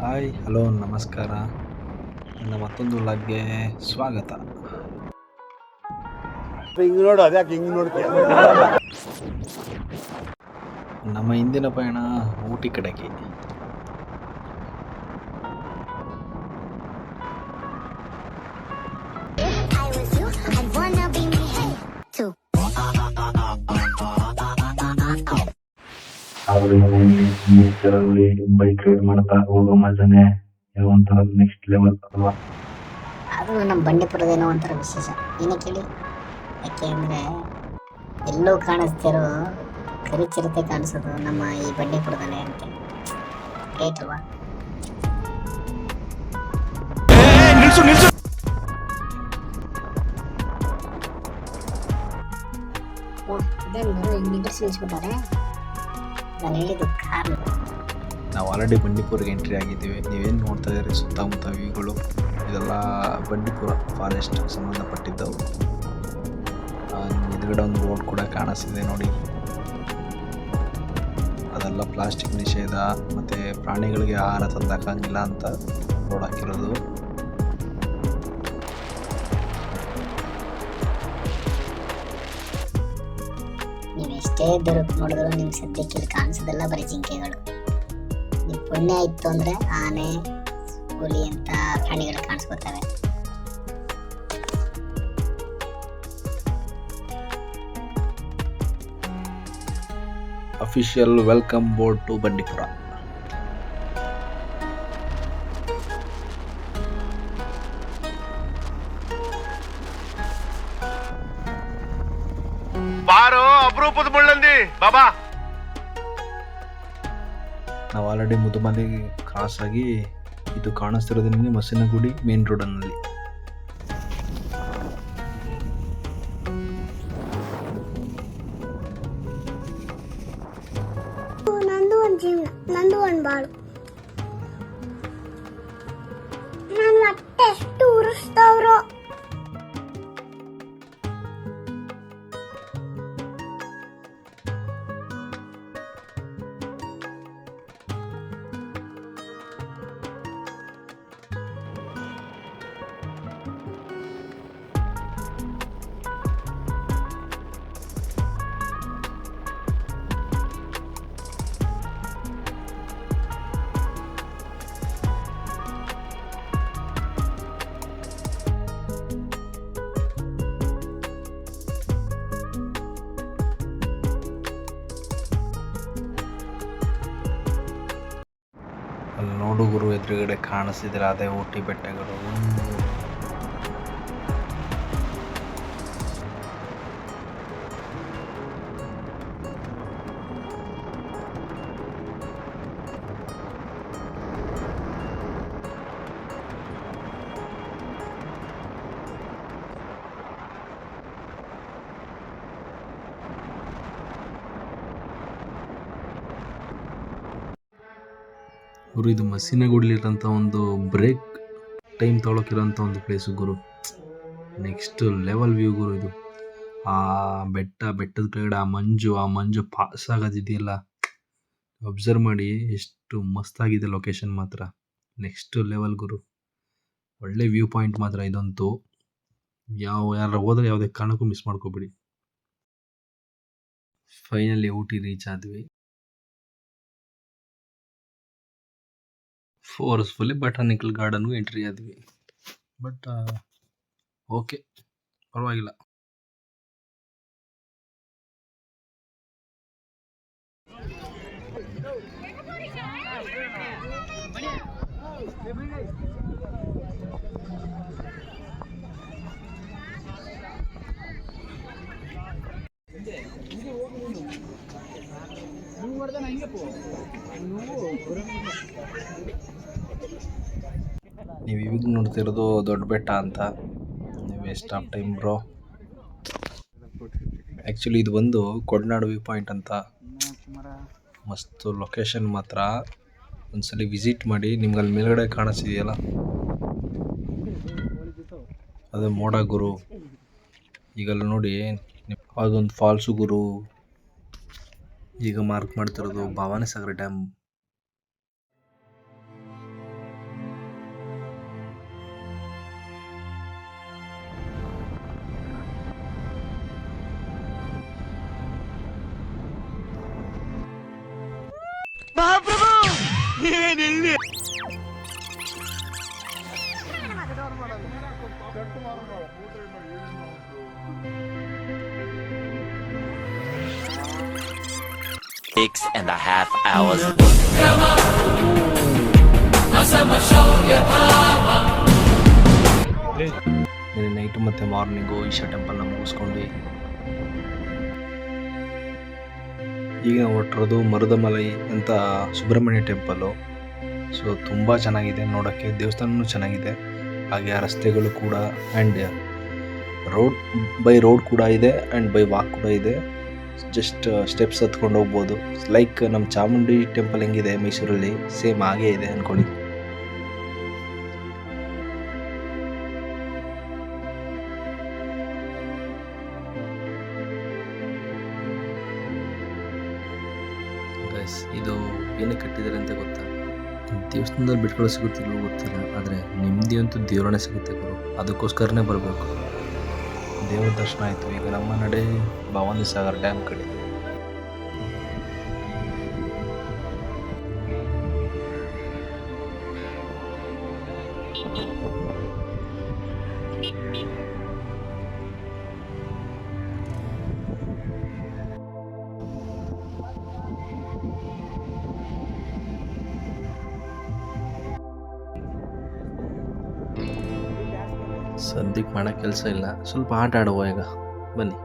Hi hello ನಮಸ್ಕಾರ. ನನ್ನ ಮತ್ತೊಂದು ವ್ಲಾಗ್ಗೆ ಸ್ವಾಗತ. ಹಿಂಗ್ ನೋಡು, ಅದ್ಯಾಕೆ ಹಿಂಗ್ ನೋಡ್ತೀಯ? ನಮ್ಮ ಇಂದಿನ ಪಯಣ ಊಟಿ ಕಡೆಗೆ. ನೇಚರಲ್ಲಿ ಬೈಕ್ ರೈಡ್ ಮಾಡ್ತಾ ಹೋಗೋ ಮಜಾನೆ ಒಂಥರ ನೆಕ್ಸ್ಟ್ ಲೆವೆಲ್ ಅಲ್ವಾ. ಅದು ನಮ್ಮ ಬಂಡೀಪುರದೇನೋ ಒಂಥರ ವಿಶೇಷ. ಏನಕ್ಕೆ ಹೇಳಿ? ಯಾಕೆ ಅಂದರೆ ಎಲ್ಲೂ ಕಾಣಿಸ್ತಿರೋ ಕರಿಚಿರತೆ ಕಾಣಿಸೋದು ನಮ್ಮ ಈ ಬಂಡೀಪುರದಲ್ಲೇ ಅಂತ. ಗ್ರೇಟ್ ಅಲ್ವಾ? ನಿಲ್ಲಿಸ್ಬಿಟ್ಟಾರೆ. ನಾನು ಹೇಳಿದ್ದು ಕಾರು. ನಾವು ಆಲ್ರೆಡಿ ಬಂಡೀಪುರಿಗೆ ಎಂಟ್ರಿ ಆಗಿದ್ದೀವಿ. ನೀವೇನು ನೋಡ್ತಾ ಇದ್ದೀರಿ ಸುತ್ತಮುತ್ತ ವ್ಯೂಗಳು, ಇದೆಲ್ಲ ಬಂಡೀಪುರ ಫಾರೆಸ್ಟ್ ಸಂಬಂಧಪಟ್ಟಿದ್ದವು. ಎದುರುಗಡೆ ಒಂದು ಬೋರ್ಡ್ ಕೂಡ ಕಾಣಿಸ್ತಿದೆ ನೋಡಿ. ಅದೆಲ್ಲ ಪ್ಲಾಸ್ಟಿಕ್ ನಿಷೇಧ ಮತ್ತು ಪ್ರಾಣಿಗಳಿಗೆ ಆಹಾರ ತಂದಾಕಂಗಿಲ್ಲ ಅಂತ ಬೋರ್ಡ್ ಹಾಕಿರೋದು. ನೀವು ಎಷ್ಟೇ ದೂರಕ್ಕೆ ನೋಡಿದ್ರು ನಿಮ್ಗೆ ಸದ್ಯಕ್ಕೆ ಇಲ್ಲಿ ಕಾಣಿಸೋದೆಲ್ಲ ಬರೀ ಜಿಂಕೆಗಳು. ನೀವು ಪುಣ್ಯ ಇತ್ತು ಅಂದರೆ ಆನೆ, ಹುಲಿ ಅಂತ ಪ್ರಾಣಿಗಳು ಕಾಣಿಸ್ಕೊತವೆ. Official welcome board to Bandipura. ಬಾರೋ ಅಪರೂಪದ ಮುಳ್ಳಂದಿ ಬಾಬಾ. ನಾವು ಆಲ್ರೆಡಿ ಮುದುಮಲಿ ಕ್ರಾಸ್ ಆಗಿ ಇದು ಕಾಣಿಸ್ತಿರೋದು ನಿಮಗೆ ಮಸಿನಗುಡಿ ಮೇನ್ ರೋಡಲ್ಲಿ. ನಂದು ಒಂದು ಬಾಳು. ನಾನು ಮತ್ತೆ ಎಷ್ಟು ಉರಿಸ್ತವ್ರು. ಅಲ್ಲಿ ನೋಡು ಗುರು, ಎದುರುಗಡೆ ಕಾಣಿಸ್ತಿದ್ರೆ ಅದೇ ಊಟಿ ಬೆಟ್ಟಗಳು. ಗುರು, ಇದು ಮಸಿನಗುಡಿಲಿರೋಂಥ ಒಂದು ಬ್ರೇಕ್ ಟೈಮ್ ತೊಗೊಳಕಿರೋಂಥ ಒಂದು ಪ್ಲೇಸು ಗುರು. ನೆಕ್ಸ್ಟ್ ಲೆವೆಲ್ ವ್ಯೂ ಗುರು ಇದು. ಆ ಬೆಟ್ಟದ ಕೆಳಗಡೆ ಆ ಮಂಜು ಪಾಸ್ ಆಗೋದಿದೆಯಲ್ಲ, ಅಬ್ಸರ್ವ್ ಮಾಡಿ ಎಷ್ಟು ಮಸ್ತಾಗಿದೆ ಲೊಕೇಶನ್ ಮಾತ್ರ. ನೆಕ್ಸ್ಟ್ ಲೆವೆಲ್ ಗುರು. ಒಳ್ಳೆ ವ್ಯೂ ಪಾಯಿಂಟ್ ಮಾತ್ರ ಇದಂತೂ. ಯಾರು ಹೋದ್ರೆ ಯಾವುದೇ ಕಾರಣಕ್ಕೂ ಮಿಸ್ ಮಾಡ್ಕೋಬೇಡಿ. ಫೈನಲಿ ಊಟಿ ರೀಚ್ ಆದ್ವಿ. ಫೋರ್ಸ್ಫುಲಿ ಬಟಾನಿಕಲ್ ಗಾರ್ಡನ್ಗೂ ಎಂಟ್ರಿ ಆದ್ವಿ. ಬಟ್ ಓಕೆ, ಪರವಾಗಿಲ್ಲ. ನೀವು ಇವಾಗ ನೋಡ್ತಿರೋದು ದೊಡ್ಡ ಬೆಟ್ಟ ಅಂತ. Waste of time bro. Actually ಇದು ಬಂದು ಕೊಡನಾಡು ವ್ಯೂ ಪಾಯಿಂಟ್ ಅಂತ. ಮಸ್ತ್ ಲೊಕೇಶನ್ ಮಾತ್ರ. ಒಂದ್ಸಲಿ ವಿಸಿಟ್ ಮಾಡಿ. ನಿಮ್ಗೆ ಅಲ್ಲಿ ಮೇಲ್ಗಡೆ ಕಾಣಿಸ್ತಿದೆಯಲ್ಲ, ಅದು ಮೋಡ ಗುರು. ಈಗ ಅಲ್ಲಿ ನೋಡಿ, ಅದೊಂದು ಫಾಲ್ಸು ಗುರು. ಈಗ ಮಾರ್ಕ್ ಮಾಡ್ತಿರೋದು ಭವಾನಿ ಸಾಗರ ಡ್ಯಾಮ್. 6.5 hours. ನಿನ್ನೆ ನೈಟು ಮತ್ತು ಮಾರ್ನಿಂಗು ಈಶಾ ಟೆಂಪಲ್ನ ಮುಗಿಸ್ಕೊಂಡು ಈಗ ನಾವು ಹೊರಟಿರೋದು ಮರುದಮಲೈ ಅಂತ ಸುಬ್ರಹ್ಮಣ್ಯ ಟೆಂಪಲ್ಲು. ಸೊ ತುಂಬ ಚೆನ್ನಾಗಿದೆ ನೋಡೋಕ್ಕೆ, ದೇವಸ್ಥಾನವೂ ಚೆನ್ನಾಗಿದೆ, ಹಾಗೆ ಆ ರಸ್ತೆಗಳು ಕೂಡ ಆ್ಯಂಡ್ ರೋಡ್ ಕೂಡ ಇದೆ ಆ್ಯಂಡ್ ಬೈ ವಾಕ್ ಕೂಡ ಇದೆ. ಜಸ್ಟ್ ಸ್ಟೆಪ್ಸ್ ಹತ್ಕೊಂಡು ಹೋಗ್ಬೋದು. ಲೈಕ್ ನಮ್ಮ ಚಾಮುಂಡಿ ಟೆಂಪಲ್ ಹೆಂಗಿದೆ ಮೈಸೂರಲ್ಲಿ, ಸೇಮ್ ಹಾಗೇ ಇದೆ ಅಂದ್ಕೊಳ್ಳಿ. ಗೈಸ್, ಇದು ಏನಕ್ಕೆ ಕಟ್ಟಿದ್ದಾರೆ ಅಂತ ಗೊತ್ತಾ? ದೇವಸ್ಥಾನದಲ್ಲಿ ಬಿಟ್ಕೊಳ್ಳೋ ಸಿಗುತ್ತಿಲ್ಲವೋ ಗೊತ್ತಿಲ್ಲ, ಆದರೆ ನೆಮ್ಮದಿ ಅಂತೂ ದೇವರನ್ನೇ ಸಿಗುತ್ತೆ ಗುರು. ಅದಕ್ಕೋಸ್ಕರನೇ ಬರಬೇಕು. ದೇವರ ದರ್ಶನ ಆಯಿತು. ಈಗ ನಮ್ಮ ನಡೆ ಭವಾನಿ ಸಾಗರ್ ಡ್ಯಾಮ್ ಕಡೆ. ಸದ್ಯಕ್ಕೆ ಮಾಡೋ ಕೆಲಸ ಇಲ್ಲ, ಸ್ವಲ್ಪ ಆಟ ಆಡುವ ಈಗ ಬನ್ನಿ.